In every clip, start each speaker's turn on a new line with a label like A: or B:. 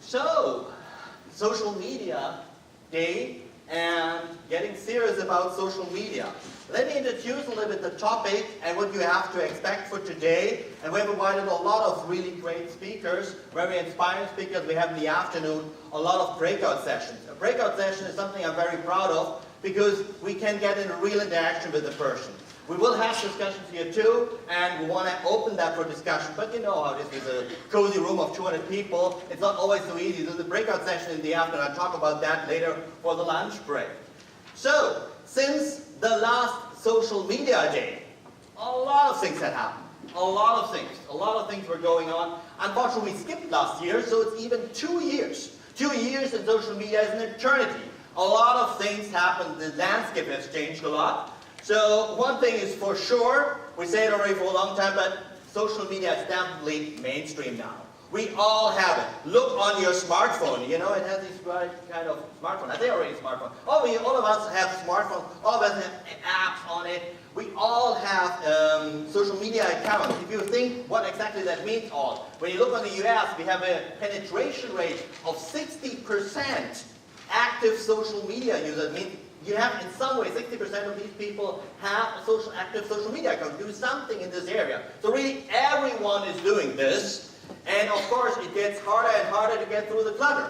A: So, social media day and getting serious about social media. Let me introduce a little bit the topic and what you have to expect for today. And we have invited a lot of really great speakers, very inspiring speakers. We have in the afternoon a lot of breakout sessions. A breakout session is something I'm very proud of because we can get in a real interaction with the person. We will have discussions here too, and we want to open that for discussion. But you know how this is a cozy room of 200 people. It's not always so easy. There's a breakout session in the afternoon. I'll talk about that later for the lunch break. So, since the last social media day, a lot of things had happened. A lot of things. A lot of things were going on. Unfortunately, we skipped last year, so it's even 2 years. 2 years in social media is an eternity. A lot of things happened. The landscape has changed a lot. So one thing is for sure, we say it already for a long time, but social media is definitely mainstream now. We all have it. Look on your smartphone. You know, it has this right kind of smartphone. I think already smartphone. All of us have smartphones. All of us have apps on it. We all have social media accounts. If you think what exactly that means all, when you look on the US, we have a penetration rate of 60% active social media users. It means you have, in some way, 60% of these people have a active social media account, do something in this area. So really, everyone is doing this, and of course, it gets harder and harder to get through the clutter.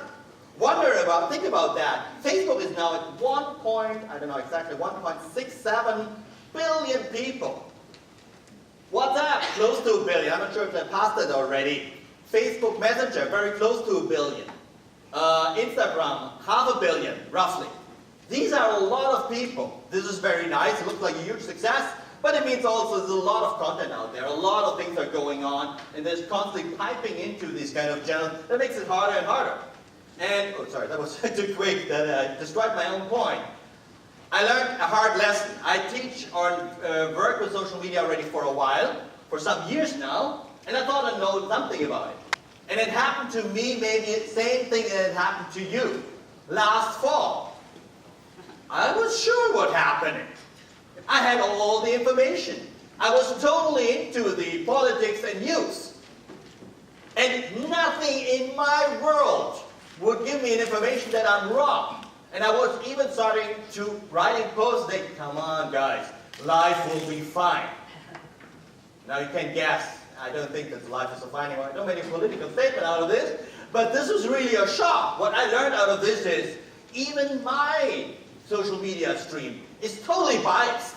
A: Think about that. Facebook is now at 1.67 billion people. WhatsApp, close to a billion. I'm not sure if they passed it already. Facebook Messenger, very close to a billion. Instagram, 500 million, roughly. These are a lot of people. This is very nice. It looks like a huge success, but it means also there's a lot of content out there. A lot of things are going on, and there's constantly piping into these kind of channels. That makes it harder and harder. And, oh sorry, that was too quick, that I described my own point. I learned a hard lesson. I teach or work with social media already for a while, for some years now, and I thought I know something about it. And it happened to me, maybe the same thing that had happened to you last fall. I was sure what happened. I had all the information. I was totally into the politics and news. And nothing in my world would give me an information that I'm wrong. And I was even starting to write posts saying, come on guys, life will be fine. Now you can guess, I don't think that life is so fine anymore. I don't make a political statement out of this, but this was really a shock. What I learned out of this is, even my social media stream is totally biased.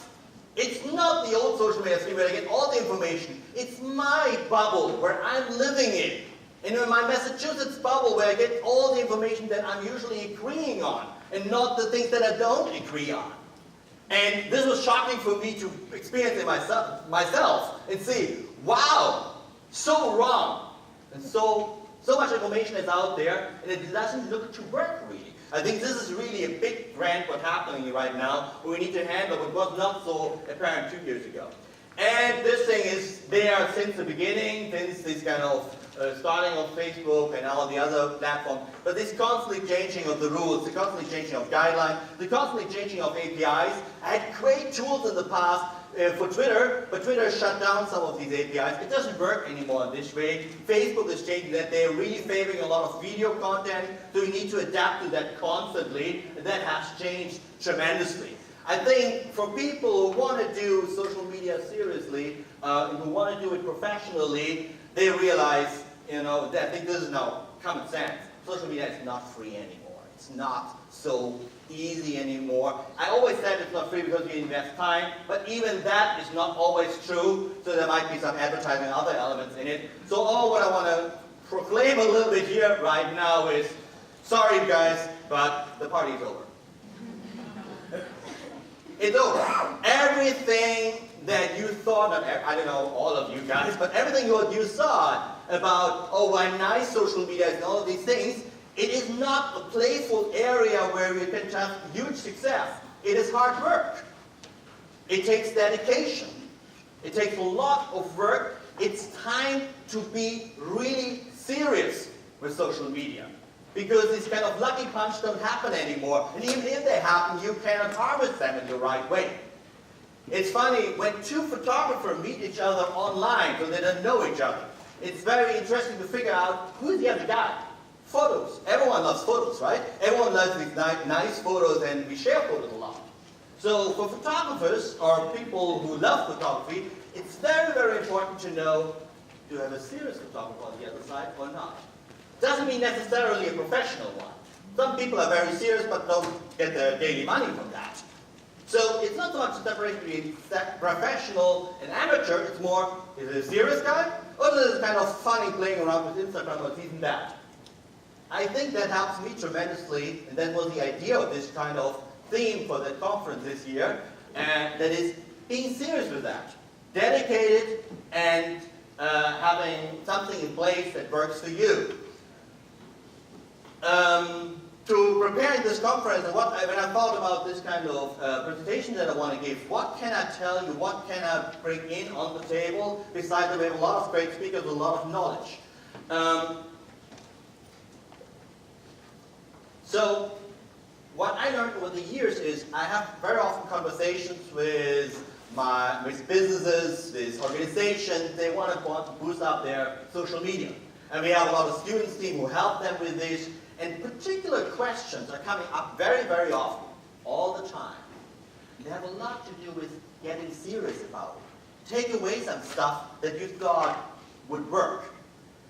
A: It's not the old social media stream where I get all the information. It's my bubble where I'm living in. And in my Massachusetts bubble where I get all the information that I'm usually agreeing on and not the things that I don't agree on. And this was shocking for me to experience it myself and see, wow, so wrong. And so much information is out there and it doesn't look to work really. I think this is really a big trend what's happening right now, where we need to handle what was not so apparent 2 years ago. And this thing is there since the beginning, since this kind of starting of Facebook and all the other platforms, but this constantly changing of the rules, the constantly changing of guidelines, the constantly changing of APIs. I had great tools in the past for Twitter, but Twitter shut down some of these APIs. It doesn't work anymore in this way. Facebook is changing that. They're really favoring a lot of video content, so you need to adapt to that constantly, and that has changed tremendously. I think for people who want to do social media seriously, who want to do it professionally, they realize, you know, that I think this is now common sense. Social media is not free anymore. It's not so easy anymore. I always said it's not free because you invest time, but even that is not always true, so there might be some advertising and other elements in it. So all what I want to proclaim a little bit here right now is, sorry guys, but the party's over. It's over. Everything that you thought, I don't know all of you guys, but everything you saw about, oh, why nice social media is and all of these things, it is not a playful area where you can have huge success. It is hard work. It takes dedication. It takes a lot of work. It's time to be really serious with social media. Because these kind of lucky punch don't happen anymore. And even if they happen, you cannot harvest them in the right way. It's funny, when two photographers meet each other online, so they don't know each other, it's very interesting to figure out who's the other guy. Photos. Everyone loves photos, right? Everyone loves these nice photos, and we share photos a lot. So for photographers or people who love photography, it's very, very important to know, do you have a serious photographer on the other side or not? Doesn't mean necessarily a professional one. Some people are very serious but don't get their daily money from that. So it's not so much a separation between professional and amateur, it's more, is it a serious guy? Or is it kind of funny playing around with Instagram or this and that? I think that helps me tremendously, and that was the idea of this kind of theme for the conference this year, and that is being serious with that. Dedicated and having something in place that works for you. To prepare this conference, and when I thought about this kind of presentation that I want to give, what can I tell you, what can I bring in on the table, besides that we have a lot of great speakers with a lot of knowledge. So, what I learned over the years is I have very often conversations with businesses, with organizations. They want to boost up their social media. And we have a lot of students team who help them with this. And particular questions are coming up very, very often, all the time. They have a lot to do with getting serious about it. Take away some stuff that you thought would work.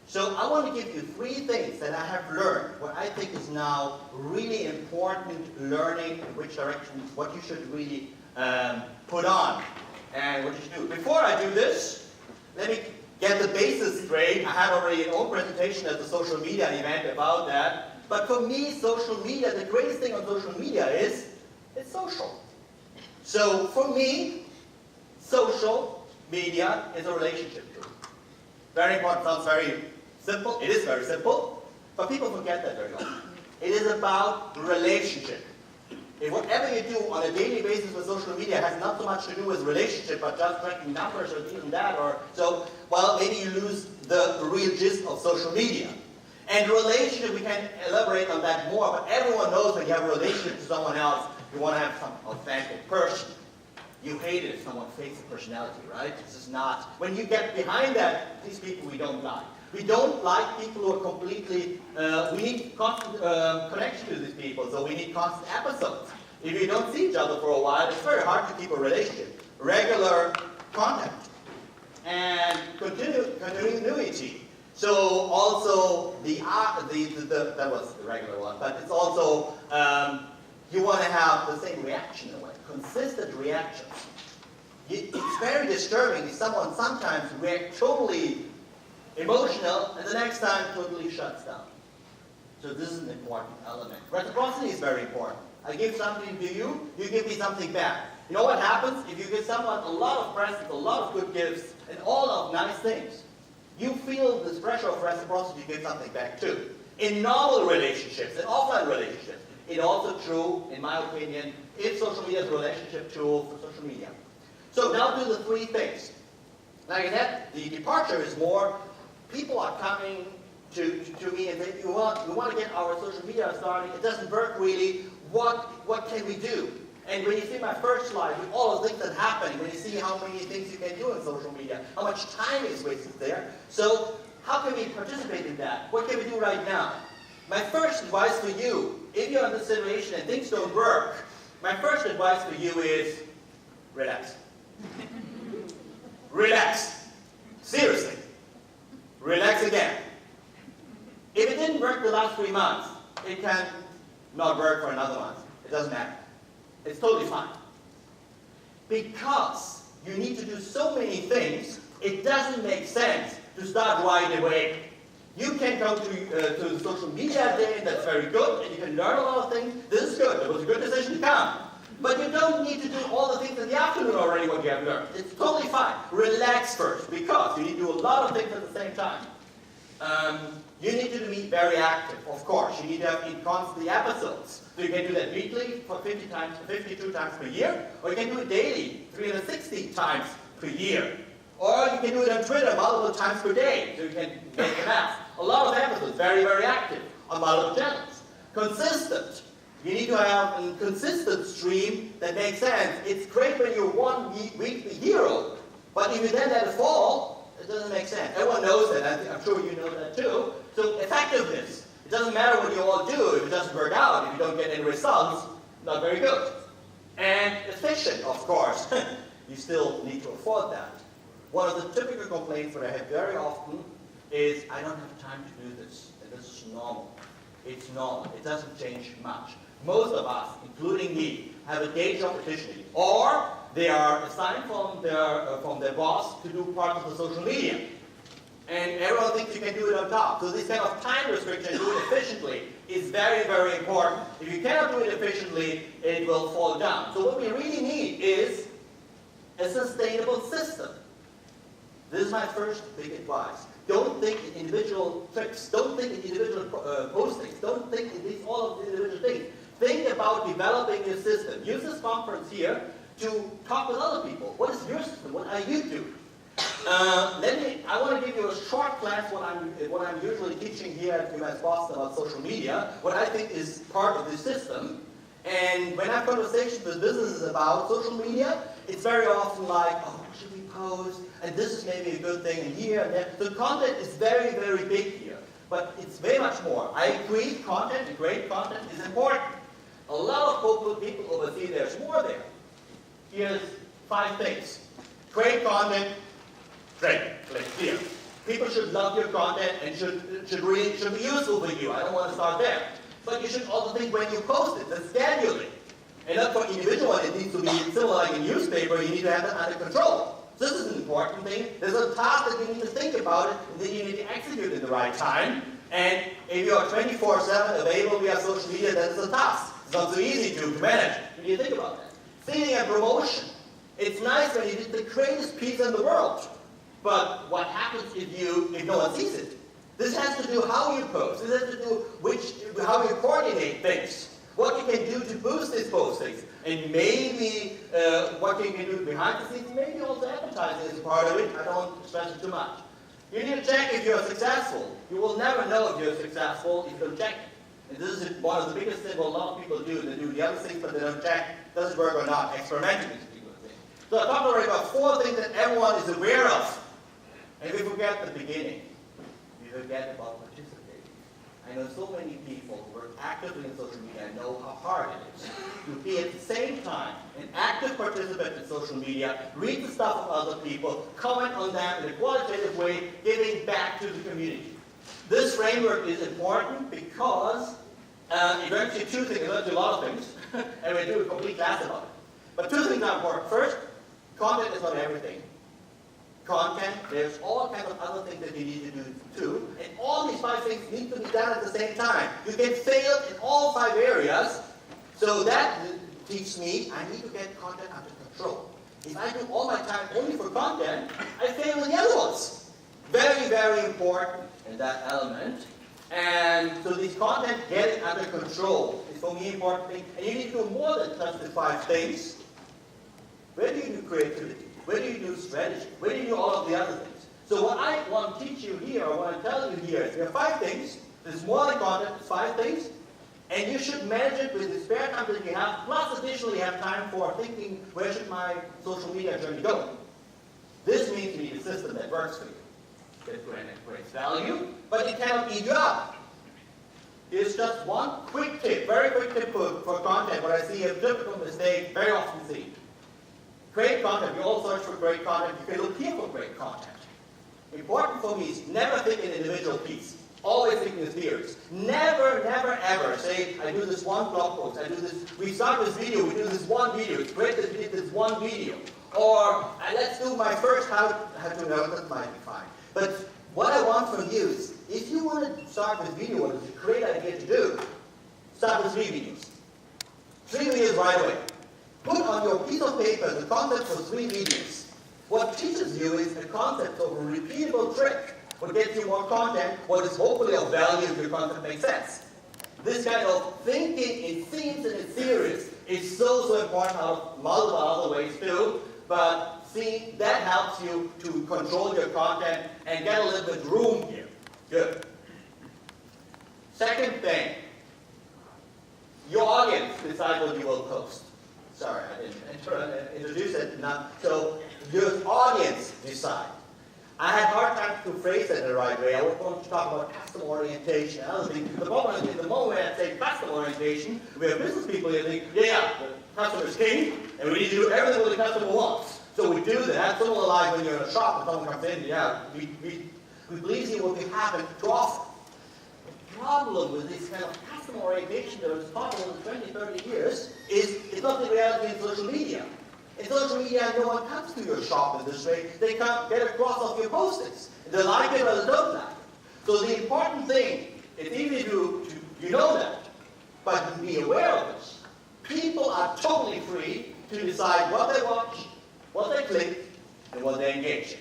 A: So I want to give you 3 things that I have learned, what I think is now really important learning, in which direction, what you should really put on, and what you should do. Before I do this, let me get the basis straight. I had already an own presentation at the social media event about that. But for me, social media, the greatest thing on social media is, it's social. So for me, social media is a relationship tool. Very important, sounds very simple. It is very simple, but people forget that very often. It is about relationship. If whatever you do on a daily basis with social media has not so much to do with relationship, but just tracking numbers or this and that, or so, well, maybe you lose the real gist of social media. And relationship, we can elaborate on that more, but everyone knows when you have a relationship to someone else, you want to have some authentic person. You hate it if someone fakes a personality, right? This is not. When you get behind that, these people we don't like. We don't like people who are completely, we need constant connection to these people, so we need constant episodes. If you don't see each other for a while, it's very hard to keep a relationship. Regular contact. And continuity. So also, that was the regular one, but it's also, you want to have the same reaction in a way, consistent reactions. It's very disturbing if someone sometimes reacts totally emotional, and the next time totally shuts down. So this is an important element. Reciprocity is very important. I give something to you, you give me something back. You know what happens? If you give someone a lot of presents, a lot of good gifts, and all of nice things, you feel this pressure of reciprocity to give something back too. In normal relationships, in offline relationships, it's also true, in my opinion, if social media is a relationship tool for social media. So now do the 3 things. Like I said, the departure is more, people are coming to me and say, we want to get our social media starting, it doesn't work really, what can we do? And when you see my first slide with all the things that happen, when you see how many things you can do on social media, how much time is wasted there, so how can we participate in that? What can we do right now? My first advice for you, if you're in this situation and things don't work, my first advice for you is relax. Relax. Seriously. Relax again. If it didn't work the last 3 months, it can not work for another month. It doesn't matter. It's totally fine. Because you need to do so many things, it doesn't make sense to start right away. You can go to the social media day, and that's very good, and you can learn a lot of things. This is good. It was a good decision to come. But you don't need to do all the things in the afternoon already what you have learned. It's totally fine. Relax first, because you need to do a lot of things at the same time. You need to be very active, of course. You need to have constantly episodes. So you can do that weekly for 52 times per year, or you can do it daily, 360 times per year. Or you can do it on Twitter multiple times per day, so you can make a math. A lot of episodes, very, very active on multiple channels. Consistent. You need to have a consistent stream that makes sense. It's great when you're 1 week the hero, but if you then let it fall, it doesn't make sense. Everyone knows that. I'm sure you know that too. So effectiveness. It doesn't matter what you all do if it doesn't work out, if you don't get any results, not very good. And efficient, of course. You still need to afford that. One of the typical complaints that I have very often is, I don't have time to do this. And this is normal. It's normal. It doesn't change much. Most of us, including me, have a day job efficiently. Or they are assigned from their boss to do part of the social media. And everyone thinks you can do it on top. So this kind of time restriction, do it efficiently, is very, very important. If you cannot do it efficiently, it will fall down. So what we really need is a sustainable system. This is my first big advice. Don't think in individual tricks. Don't think in individual postings. Don't think in all of the individual things. Think about developing your system. Use this conference here to talk with other people. What is your system? What are you doing? I want to give you a short class what I'm usually teaching here at UMass Boston about social media, what I think is part of the system. And when I have conversations with businesses about social media, it's very often like, oh, what should we post? And this is maybe a good thing, and here and there. So content is very, very big here. But it's very much more. I agree, content, and great content is important. A lot of people oversee there's more there. Here's 5 things. Great content, great, clear. People should love your content and should be useful for you. I don't want to start there. But you should also think when you post it, the scheduling. And not for individual, it needs to be similar like a newspaper, you need to have that under control. So this is an important thing. There's a task that you need to think about it, and then you need to execute it in the right time. And if you are 24/7 available via social media, that is a task. It's not so easy to manage. You need to think about that. Seeding and promotion. It's nice when you do the greatest piece in the world. But what happens if no one sees it? This has to do how you post. This has to do how you coordinate things. What you can do to boost these postings. And maybe what you can do behind the scenes, maybe also advertising is a part of it. I don't stress it too much. You need to check if you're successful. You will never know if you're successful if you don't check it. And this is one of the biggest things a lot of people do. They do the other things, but they don't check, does it work or not. Experimenting is a big thing. So I talked already about 4 things that everyone is aware of. And we forget the beginning. We forget about participating. I know so many people who work actively in social media and know how hard it is to be at the same time an active participant in social media, read the stuff of other people, comment on them in a qualitative way, giving back to the community. This framework is important because it learns you 2 things. It learns you a lot of things, and we do a complete class about it. But 2 things are important. First, content is not everything. Content, there's all kinds of other things that you need to do too, and all these 5 things need to be done at the same time. You can fail in all 5 areas, so that teaches me I need to get content under control. If I do all my time only for content, I fail in the other ones. Very, very important in that element. And so this content, getting under control, is for me an important thing. And you need to do more than just the 5 things. Where do you do creativity? Where do you do strategy? Where do you do all of the other things? So what I want to teach you here, or what I tell you here, is there are 5 things. There's more than content, it's 5 things. And you should manage it with the spare time that you have, plus additionally have time for thinking, where should my social media journey go? This means you need a system that works for you. That creates value, but it cannot eat you up. Here's just one quick tip, very quick tip for content, what I see a typical mistake, very often seen. Great content, we all search for great content, you can look here for great content. Important for me is never think in an individual piece. Always think in theories. Never, never, ever say, I do this one blog post, I do this, we start this video, we do this one video, it's great that we did this one video. Or, let's do my first how to know, that might be fine. But what I want from you is, if you want to start with video, what is a great idea to do, start with 3 videos. 3 videos right away. Put on your piece of paper the concept for 3 videos. What teaches you is a concept of a repeatable trick. What gets you more content, what is hopefully of value if your content makes sense. This kind of thinking in themes and in series is so, so important out of multiple other ways too. But see, that helps you to control your content and get a little bit room here. Good. Second thing, your audience decides what you will post. Sorry, I didn't introduce it enough. So your audience decide. I had a hard time to phrase it the right way. I was going to talk about customer orientation and other things. The moment I say customer orientation, we have business people who think, yeah, the customer is king, and we need to do everything what the customer wants. So we do that. Similar like when you're in a shop and someone comes in, yeah, we believe you what we have to offer. The problem with this kind of customer orientation that was popular in 20, 30 years is it's not the reality in social media. In social media, no one comes to your shop in this way. They can't get across of your postings. They like it or they don't like it. So the important thing, it's easy to you know that, but to be aware of this. People are totally free to decide what they watch, what they click, and what they engage in.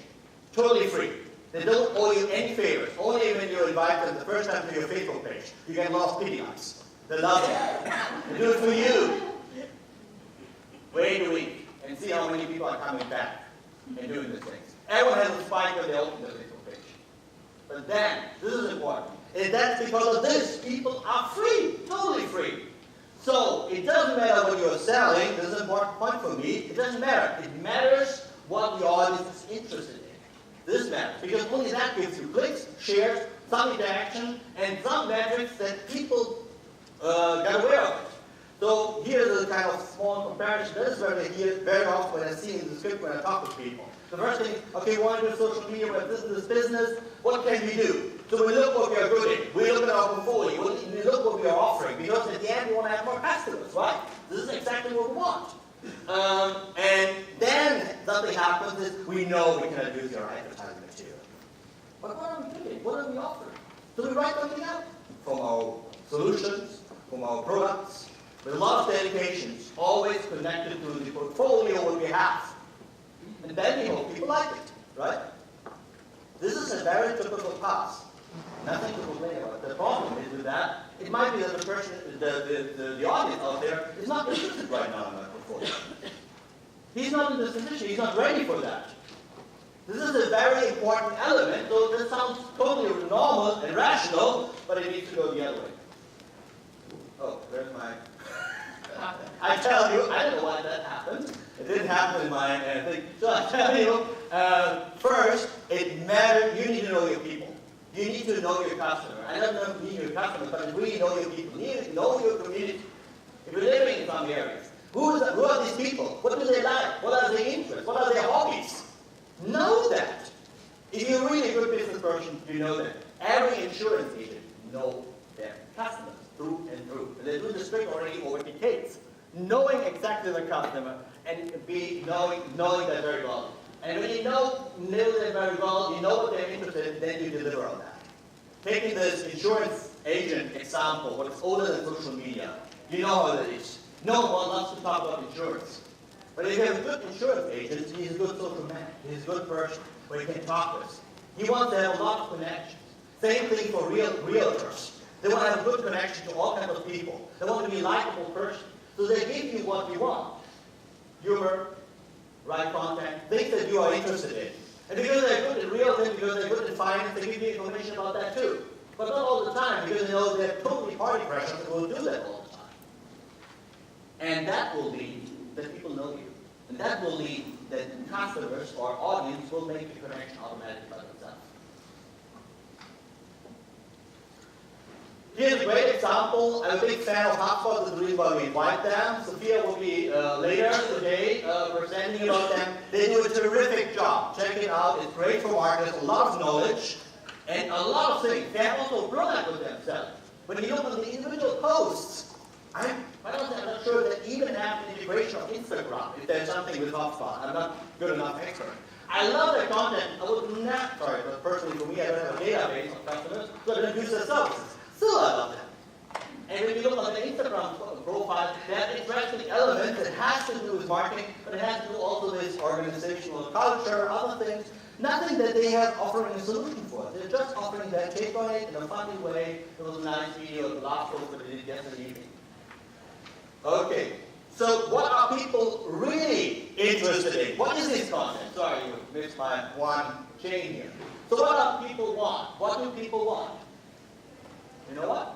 A: Totally free. They don't owe you any favors. Only when you invite them the first time to your Facebook page, you get lost pity eyes. They love it. They do it for you. Wait a week and see how many people are coming back and doing these things. Everyone has a spike when they open their Facebook page. But then, this is important, and that's because of this. People are free, totally free. So, it doesn't matter what you're selling. This is an important point for me. It doesn't matter. It matters what the audience is interested in. This matters, because only that gives you clicks, shares, some interaction, and some metrics that people get aware of. So here's a kind of small comparison. This is what I hear very often when I see in the script when I talk to people. The first thing, okay, we want to do social media, we have this business, what can we do? So we look what we are good at. We look at our portfolio. We look what we are offering, because at the end we want to have more customers, right? This is exactly what we want. And then something happens is we know we cannot use your advertising material. But what are we doing? What are we offering? So we write something out from our solutions, from our products, with a lot of dedications, always connected to the portfolio what we have. And then we hope people like it, right? This is a very typical path. Nothing to complain about. The problem is with that, it might be that the person, the audience out there is not interested right now in that portfolio. He's not in this position, he's not ready for that. This is a very important element, so this sounds totally normal and rational, but it needs to go the other way. Oh, there's my... I tell you, I don't know why that happened. It didn't happen in my thing. So I tell you, first, it matters, you need to know your people. You need to know your customer. I don't know if you need your customer, but really know your people. You need to know your community. If you're living in some areas, who are these people? What do they like? What are their interests? What are their hobbies? Know that. If you're really a good business person, you know that. Every insurance agent knows their customers through and through. And they do this trick already over decades. Knowing exactly the customer and knowing that very well. And when you know them very well, you know what they're interested in, then you deliver on that. Taking this insurance agent example, what is older than social media, you know how that is. No one loves to talk about insurance. But if you have a good insurance agent, he's a good social man. He's a good person where you can talk with. He wants to have a lot of connections. Same thing for realtors. They want to have a good connection to all kinds of people. They want to be a likable person. So they give you what you want. Humor, right content, things that you are interested in. And because they're good in realty, because they're good in finance, they give you information about that too. But not all the time, because they know they're totally party pressure and will do that all the time. And that will lead that people know you. And that will lead that customers or audience will make the connection automatically by themselves. Here's a great example. I'm a big fan of HubSpot. That's the reason why we invite them. Sophia will be later today presenting about them. They do a terrific job. Check it out. It's great for marketers. A lot of knowledge and a lot of things. They have also a product with themselves. When you look at the individual posts, I'm not sure that even have an integration of Instagram, if there's something with HubSpot. I'm not good enough expert. I love their content. I would not, sorry, but personally for me, I don't have a database of customers, so I don't use their services. Still, I love them. And when you look at the Instagram profile, they have interesting elements that has to do with marketing, but it has to do also with organizational culture, other things. Nothing that they have offering a solution for. They're just offering their take on it in a funny way. It was a nice video, the last post that they did yesterday evening. Okay, so what are people really interested in? What is this content? Sorry, you missed my one chain here. So what do people want? What do people want? You know what?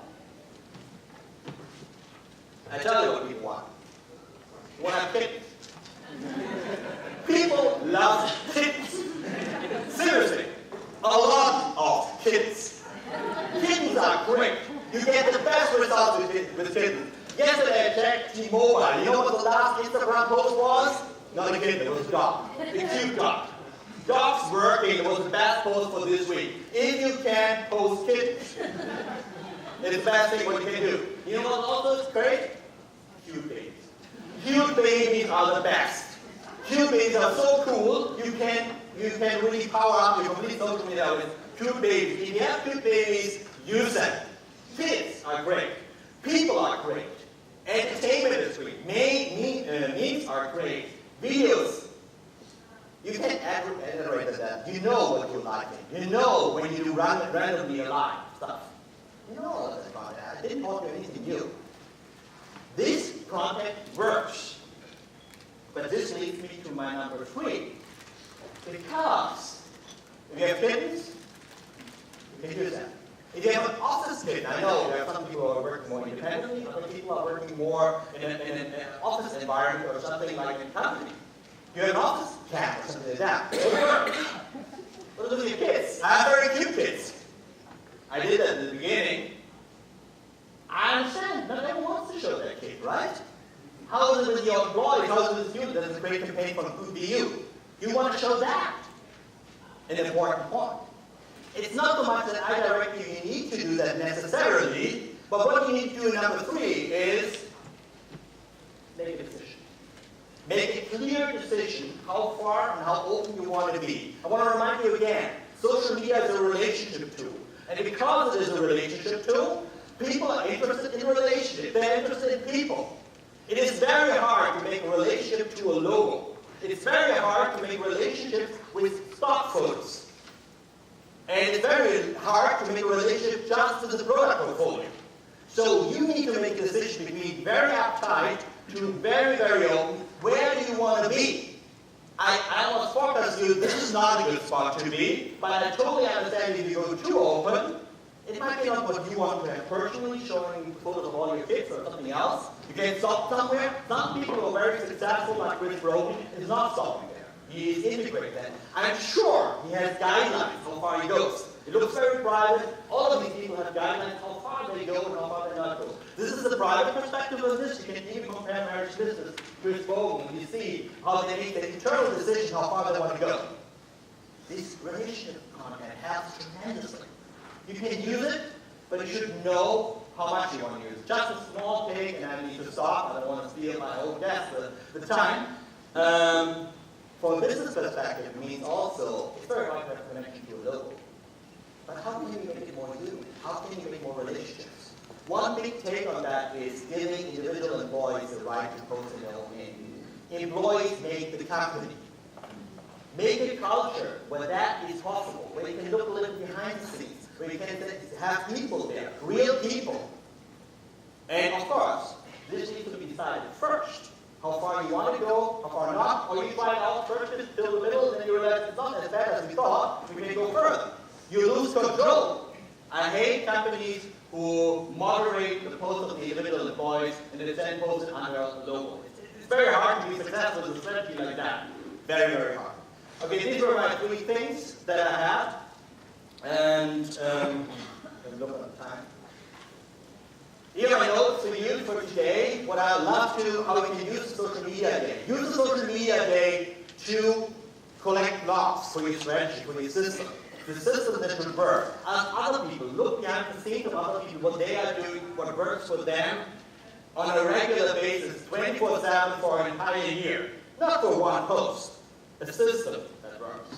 A: I tell you what people want. You want to have kittens. People love kittens. Seriously. start with kittens. Yesterday I checked T-Mobile. You know what the last Instagram post was? Not a kitten, it was a dog. A cute dog. Dogs working was the best post for this week. If you can post kittens, it's the best thing what you can do. You know what also is great? Cute babies. Cute babies are the best. Cute babies are so cool, you can really power up your complete social media with cute babies. If you have cute babies, use them. Kids are great. People are great. Entertainment is great. Memes are great. Videos. You can iterate that. You know what you like. You know when you do randomly alive stuff. You know all of this content. I didn't talk to anything new. This content works. But this leads me to my number 3. Because if you have kittens, you can use that. If you have an office kitten, I know there are some people who are working more independently, other people are working more in an office environment or something like a company. You have an office cat or something like that. What do your kids? I have very cute kids. I did that at the beginning. I understand, not everyone wants to show their kid, right? How is it with your employees? How is it with you? There's a great campaign from Food BU. You want to show that. An important point. It's not so much that I direct you need to do that necessarily, but what you need to do in number 3 is make a decision. Make a clear decision how far and how open you want to be. I want to remind you again, social media is a relationship tool. And because it is a relationship tool, people are interested in relationships. They're interested in people. It is very hard to make a relationship to a logo. It's very hard to make relationships with stock photos. And it's very hard to make a relationship just to the product portfolio. So you need to make a decision between very uptight to very, very open. Where do you want to be? I almost forecast you, this is not a good spot to be, but I totally understand if you go too open, it might be not what you want to have personally, showing photos of all your kids or something else. You can stop somewhere. Some people who are very successful, like Chris Brogan, is not stopping there. He is integrating that. I'm sure he has guidelines how far he goes. It looks very private. All of these people have guidelines how far they go and how far they not go. This is the private perspective of this. You can even compare marriage business with Brogan, and you see how they make the internal decision how far they want to go. This relationship content helps tremendously. You can use it, but you should know how much you want to use. Just a small take, and I need to stop. I don't want to steal my own guest the time. From a business perspective, it means also, it's very hard to have a connection to a logo. But how can you make it more human? How can you make more relationships? One big take on that is giving individual employees the right to post in their own name. Employees make the company. Make a culture where that is possible, where you can look a little behind the scenes, where you can have people there, real people. And of course, this needs to be decided first. How far you want to go, how far not, or you try it out first, just till the middle, and then you realize it's not as bad as we thought, we can go further. You lose control. I hate companies who moderate the posts of the individual employees and then post it under a logo. It's very hard to be successful with a strategy like that. Very, very hard. Okay, these were my 3 things that I had. And look at the time. Here are my notes for you for today. What I would love to, how we can use the social media day. Use the social media day to collect logs for your strategy, for your system. The system that should work. Ask other people, look behind the scenes of other people, what they are doing, what works for them on a regular basis, 24/7 for an entire year. Not for one post. A system that works.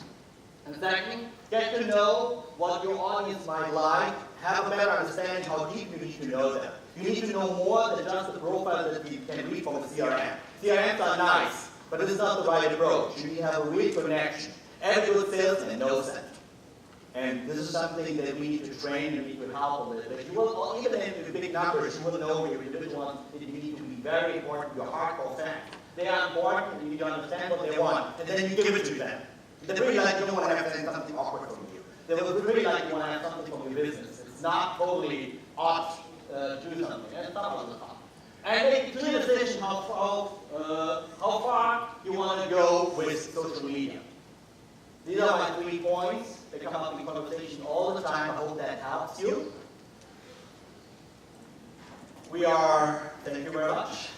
A: And second, get to know what your audience might like, have a better understanding how deep you need to know them. You need to know more than just the profile that you can read from a CRM. CRMs are nice, but it is not the right approach. You need to have a real connection. Every good salesman knows that. And this is something that we need to train and we need to help a little bit. You will, even in big numbers, you will know your individual ones that you need to be very important, your hardcore fans. They are important, and you need to understand what they want, and then you give it to them. They really like you don't want to have something awkward from you. They will really like you want to have something from your business. It's not totally odd to do something, and it's not all the time. And make a clear decision how far you want to go with social media. These are my 3 points. They come up in conversation all the time. I hope that helps you. we are, thank you very much.